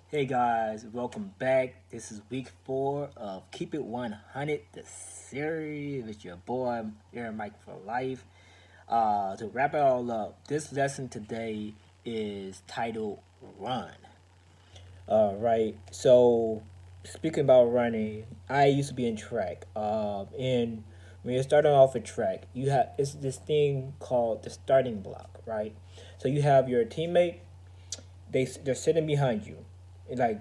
Hey guys, welcome back. This is week 4 of Keep It 100, the series with your boy Aaron Mike for life. To wrap it all up, this lesson today is titled Run. Right. So, speaking about running, I used to be in track. And when you're starting off a track, you have it's this thing called the starting block, right? So you have your teammate. They're sitting behind you, like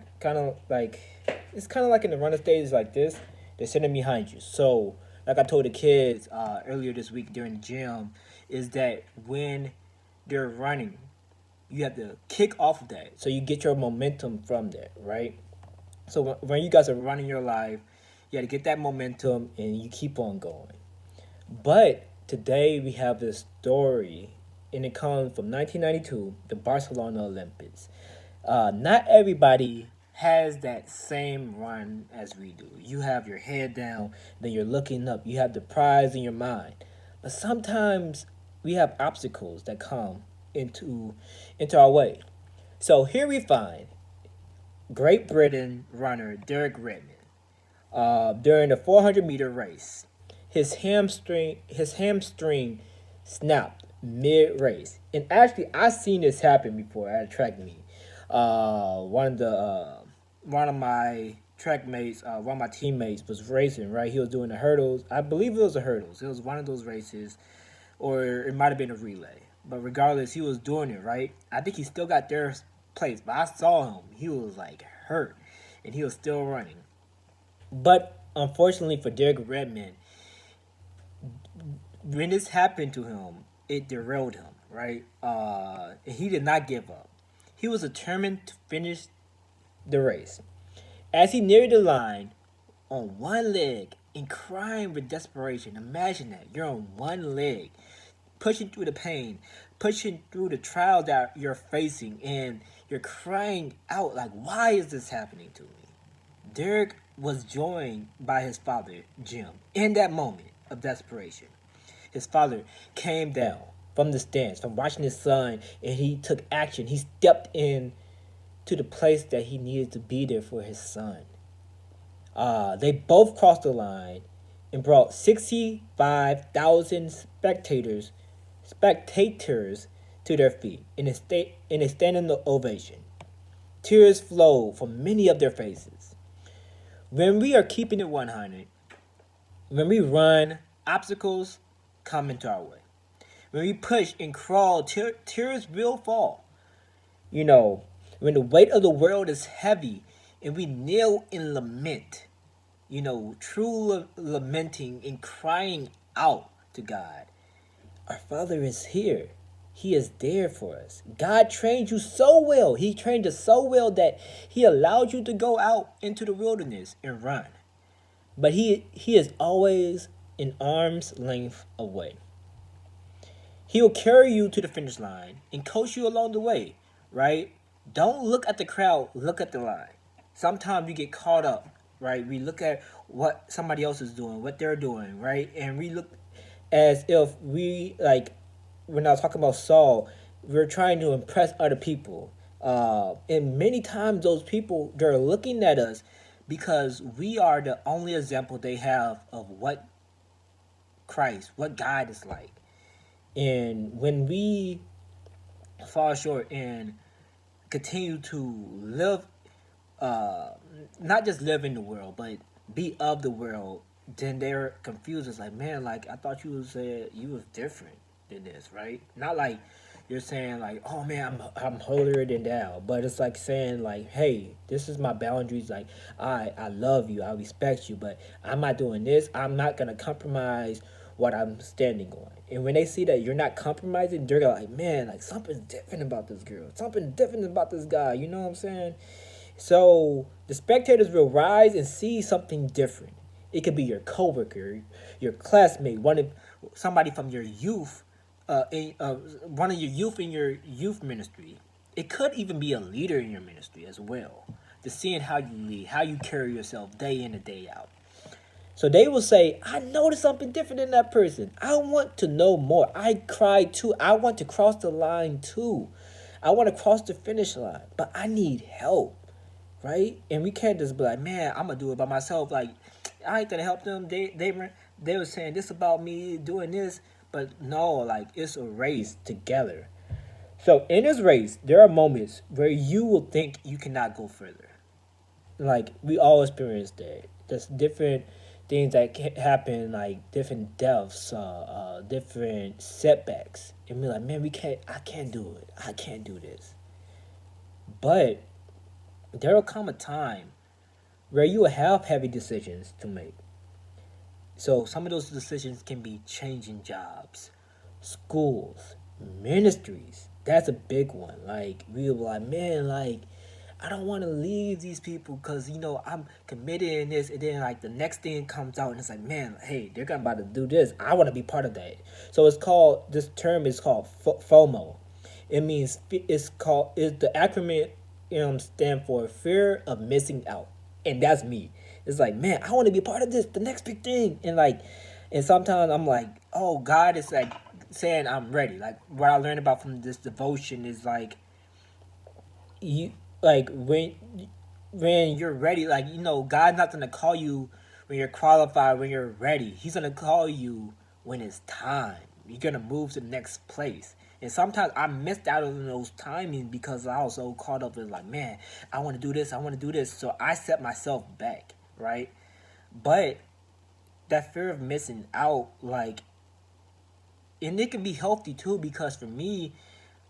it's kind of like in the running stage like this. They're sitting behind you. So, like I told the kids earlier this week during the gym, is that when they're running, you have to kick off of that. So you get your momentum from that, right? So when you guys are running your life, you got to get that momentum and you keep on going. But today we have this story, and it comes from 1992, the Barcelona Olympics. Not everybody has that same run as we do. You have your head down, then you're looking up. You have the prize in your mind. But sometimes we have obstacles that come into our way. So here we find Great Britain runner Derek Redmond during the 400-meter race. His hamstring snapped mid race, and actually I seen this happen before at a track meet. One of my track mates, one of my teammates was racing. Right, he was doing the hurdles. I believe it was the hurdles. It was one of those races, or it might have been a relay. But regardless, he was doing it. Right, I think he still got third place, but I saw him. He was like hurt, and he was still running. But unfortunately for Derek Redmond, when this happened to him, it derailed him, right? He did not give up. He was determined to finish the race. As he neared the line, on one leg and crying with desperation, imagine that you're on one leg, pushing through the pain, pushing through the trial that you're facing, and you're crying out like, "Why is this happening to me?" Derek was joined by his father, Jim, in that moment of desperation. His father came down from the stands, from watching his son, and he took action. He stepped in to the place that he needed to be there for his son. They both crossed the line and brought 65,000 spectators to their feet in a standing ovation. Tears flowed from many of their faces. When we are keeping it 100, when we run, obstacles come into our way. When we push and crawl, tears will fall. You know, when the weight of the world is heavy and we kneel and lament, true lamenting and crying out to God. Our Father is here. He is there for us. God trained you so well. He trained us so well that He allowed you to go out into the wilderness and run. But He is always an arm's length away. He will carry you to the finish line and coach you along the way, right? Don't look at the crowd, look at the line. Sometimes we get caught up, right? We look at what somebody else is doing, what they're doing, right? And we look as if when I was talking about Saul, we're trying to impress other people. And many times those people, they're looking at us because we are the only example they have of what Christ, what God is like. And when we fall short and continue to live, uh, not just live in the world, but be of the world, then they're confused. It's like, man, like I thought you was different than this, right? Not like you're saying like, oh man, I'm holier than thou, but it's like saying like, hey, this is my boundaries. Like I love you, I respect you, but I'm not doing this. I'm not gonna compromise what I'm standing on. And when they see that you're not compromising, they're like, man, like something's different about this girl, something different about this guy. You know what I'm saying? So the spectators will rise and see something different. It could be your coworker, your classmate, somebody from your youth, one of your youth in your youth ministry. It could even be a leader in your ministry as well. Just seeing how you lead, how you carry yourself day in and day out. So they will say, I noticed something different in that person. I want to know more. I cried too. I want to cross the line too. I want to cross the finish line, but I need help. right? And we can't just be like, man, I'm gonna do it by myself. Like, I ain't gonna help them. They were saying this about me doing this, but no, like it's a race together. So in this race, there are moments where you will think you cannot go further. Like we all experience that. There's different things that can happen, like different deaths, different setbacks, and we're like, man, we can't. I can't do it. I can't do this. But there will come a time where you will have heavy decisions to make. So some of those decisions can be changing jobs, schools, ministries. That's a big one. Like we were like, man, like I don't want to leave these people because I'm committed in this, and then like the next thing comes out and it's like, man, hey, they're gonna about to do this. I want to be part of that. So it's called this term is called FOMO. It means it's the acronym stand for fear of missing out, and that's me. It's like, man, I want to be part of this, the next big thing, and sometimes I'm like, oh, God is like saying I'm ready. Like what I learned about from this devotion is like you like when you're ready, like God's not gonna call you when you're qualified, when you're ready. He's gonna call you when it's time. You're gonna move to the next place. And sometimes I missed out on those timings because I was so caught up in like, man, I want to do this, I want to do this. So I set myself back, right? But that fear of missing out, like, and it can be healthy too because for me,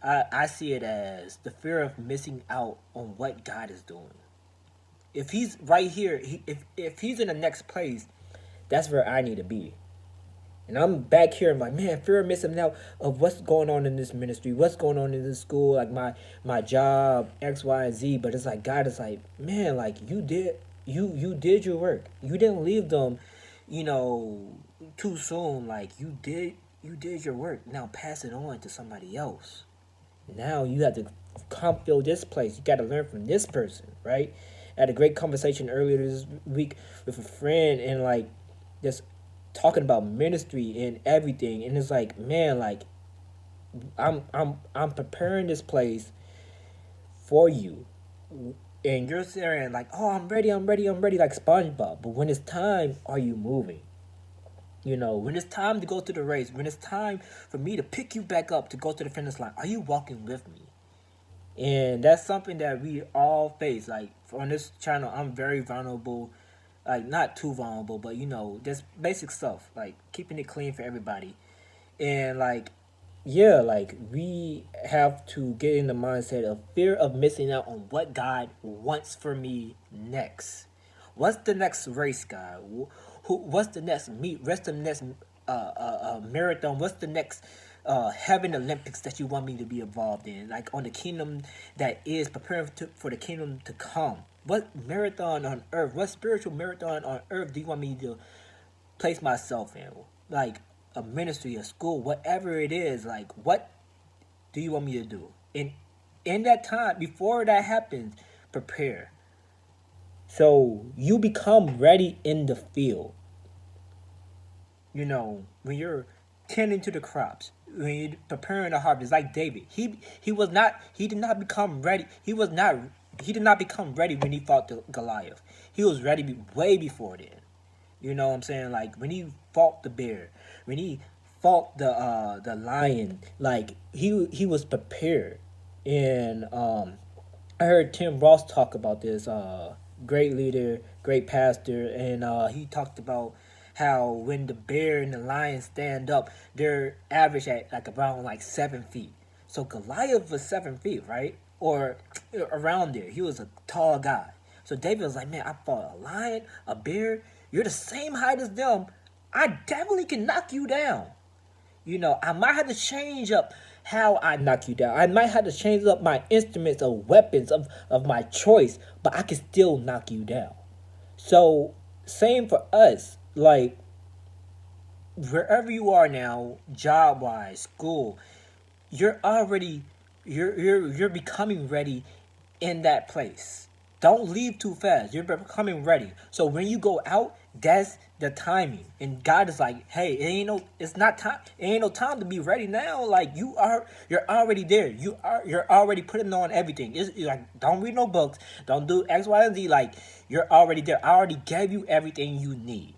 I see it as the fear of missing out on what God is doing. If He's right here, if He's in the next place, that's where I need to be. And I'm back here and like, man, fear of missing out of what's going on in this ministry, what's going on in this school, like my job, X, Y, and Z. But it's like God is like, man, like you did your work. You didn't leave them, you know, too soon. Like you did your work. Now pass it on to somebody else. Now you have to come fill this place. You got to learn from this person, right? I had a great conversation earlier this week with a friend, and like just talking about ministry and everything. And it's like, man, like I'm preparing this place for you, and you're saying like, oh, I'm ready, I'm ready, I'm ready, like SpongeBob. But when it's time, are you moving? When it's time to go to the race, when it's time for me to pick you back up to go to the finish line, are you walking with me? And that's something that we all face. Like on this channel, I'm very vulnerable. Like not too vulnerable, but just basic stuff. Like keeping it clean for everybody. And like, yeah, like we have to get in the mindset of fear of missing out on what God wants for me next. What's the next race, God? What's the next meet? What's the next marathon? What's the next heaven Olympics that you want me to be involved in? Like on the kingdom that is preparing for the kingdom to come. What marathon on earth? What spiritual marathon on earth do you want me to place myself in? Like a ministry, a school, whatever it is. Like what do you want me to do? And in that time, before that happens, prepare. So you become ready in the field. When you're tending to the crops, when you're preparing the harvest, like David, he did not become ready. He did not become ready when he fought the Goliath. He was ready way before then. You know what I'm saying? Like when he fought the bear, when he fought the lion, like he was prepared. And I heard Tim Ross talk about this. Great leader, great pastor, and he talked about how when the bear and the lion stand up, they're average at like around like 7 feet. So Goliath was 7 feet, right? Or around there. He was a tall guy. So David was like, man, I fought a lion, a bear. You're the same height as them. I definitely can knock you down. I might have to change up how I knock you down. I might have to change up my instruments or weapons of my choice, but I can still knock you down. So, same for us. Like, wherever you are now, job wise, school, you're already you're becoming ready in that place. Don't leave too fast. You're becoming ready. So when you go out, That's the timing, and God is like, "Hey, it's not time. It ain't no time to be ready now. Like you're already there. You're already putting on everything. It's like don't read no books, don't do X, Y, and Z. Like you're already there. I already gave you everything you need.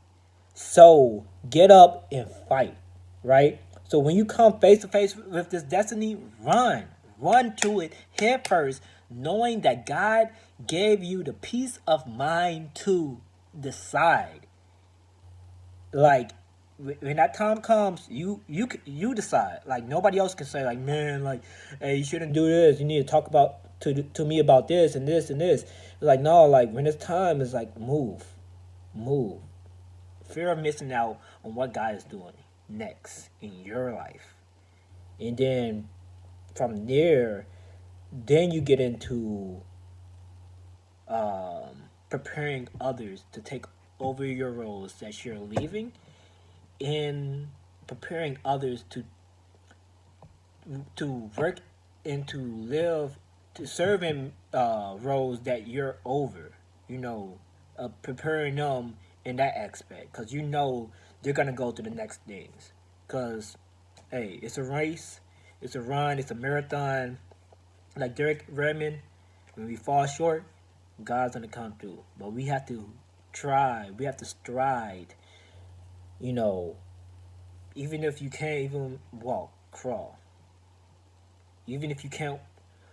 So get up and fight, right? So when you come face to face with this destiny, run to it head first, knowing that God gave you the peace of mind to decide. Like when that time comes, you decide. Like nobody else can say like, man, like, hey, you shouldn't do this. You need to talk about to me about this and this and this. It's like no, like when it's time, it's like move. Fear of missing out on what God is doing next in your life, and then from there, then you get into preparing others to take over your roles that you're leaving, and preparing others to work and to live to serve in roles that you're over. You know, preparing them in that aspect because you know they're gonna go to the next things. Because hey, it's a race, it's a run, it's a marathon. Like Derek Redmond, when we fall short, God's gonna come through. But we have to try. We have to stride. You know, even if you can't even walk, crawl. Even if you can't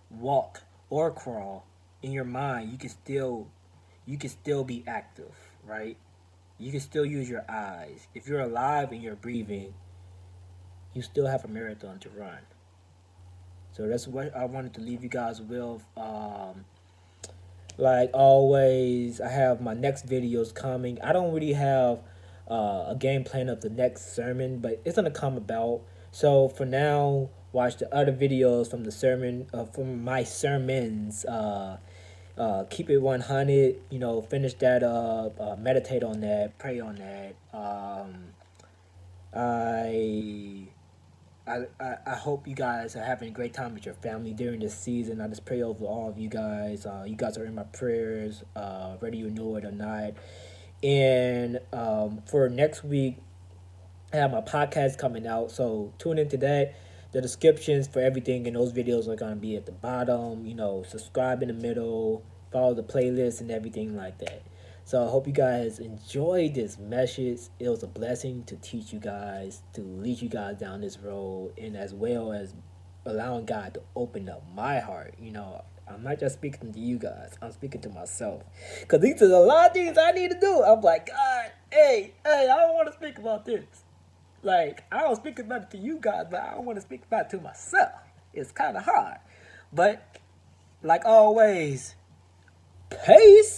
walk or crawl, in your mind you can still be active, right? You can still use your eyes. If you're alive and you're breathing, you still have a marathon to run. So that's what I wanted to leave you guys with. Like always, I have my next videos coming. I don't really have a game plan of the next sermon, but it's gonna come about. So for now, watch the other videos from the sermon, from my sermons. Keep it 100. You know, finish that up. Meditate on that. Pray on that. I I hope you guys are having a great time with your family during this season. I just pray over all of you guys. You guys are in my prayers, whether you know it or not. And for next week, I have my podcast coming out, so tune into that. The descriptions for everything in those videos are gonna be at the bottom. You know, subscribe in the middle, follow the playlist and everything like that. So I hope you guys enjoyed this message. It was a blessing to teach you guys, to lead you guys down this road, and as well as allowing God to open up my heart. You know, I'm not just speaking to you guys, I'm speaking to myself. Because these are a lot of things I need to do. I'm like, God, hey, I don't want to speak about this. Like, I don't speak about it to you guys, but I don't want to speak about it to myself. It's kind of hard. But, like always, peace.